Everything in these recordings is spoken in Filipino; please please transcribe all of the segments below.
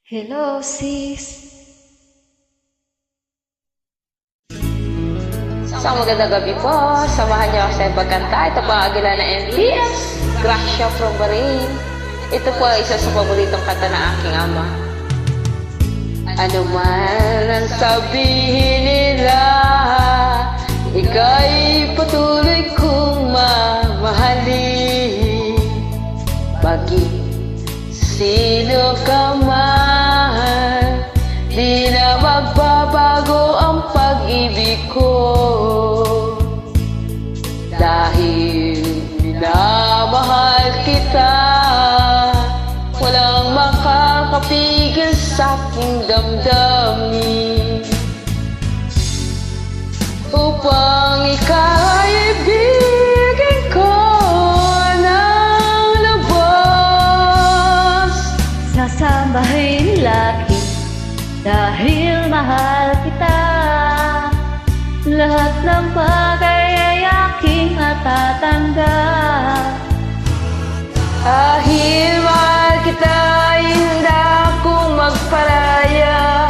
Hello, sis. Sa magandang gabi po, samahan niyo ako sa pagkanta. Ito po ang Aguila na MPS, Gracia from Bahrain. Ito po ay isa sa paboritong kanta ng aking ama. Ano man ang sabihin nila, ika'y patuloy kong mamahalin. Maging sino ka man, di na magbabago ang pag-ibig ko. Dahil minamahal kita, walang makakapigil sa aking damdamin. Upang ikaw ay ibigin ko ng lubos, Sasambahin lagi dahil mahal kita. Lahat ng bagay ay aking matatanggap. dahil mahal kita, handa akong magparaya.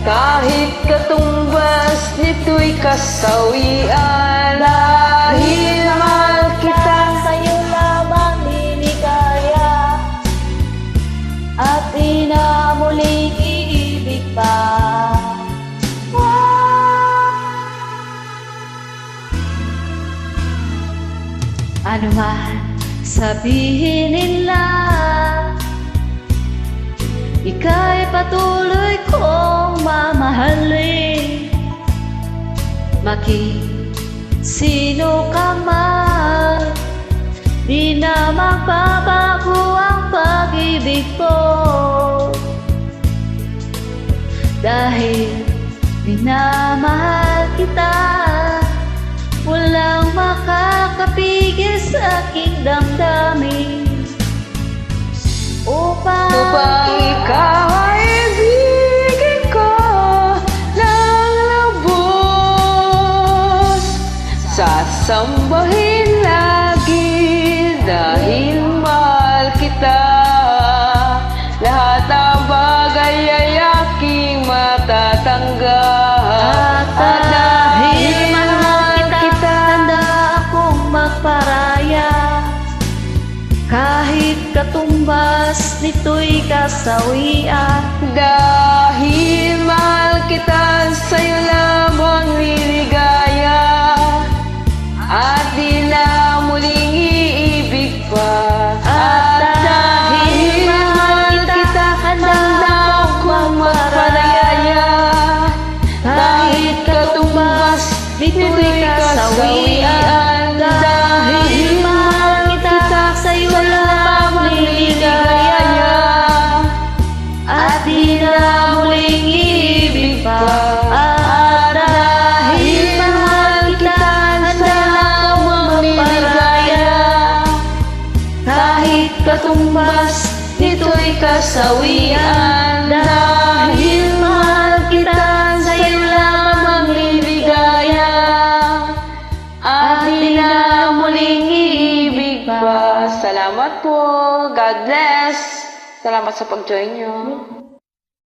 Kahit katumbas nito'y kasawian. Dahil mahal kita, Sa'yo lamang niligaya at di na muling iibig pa. Ano man sabihin nila, ika'y patuloy kong mamahalin. Maging sino ka man, di na magbabago ang pag-ibig ko. Dahil minamahal kita, walang makakapigil sa aking damdamin. Upang ikaw ay ibigin ko ng lubos, sasambahin lagi dahil mahal kita. Lahat ng bagay ay aking matatanggap. At dahil mahal kita, handa akong magparaya. Kahit katumbas nito'y kasawian. Dahil mahal kita, sa'yo lamang liligaya. At di na muling iibig pa. At dahil mahal kita, handa akong magparaya. Kahit katumbas nito'y kasawian. Dahil mahal kita, sa'yo lamang liligaya. At di na muling iibig pa. At dahil mahal kita, handa akong magparaya. Kahit katumbas nito'y kasawian. Dahil mahal kita, sa'yo lamang liligaya. At di na muling iibig pa. Salamat po. God bless. Salamat sa pag-join nyo.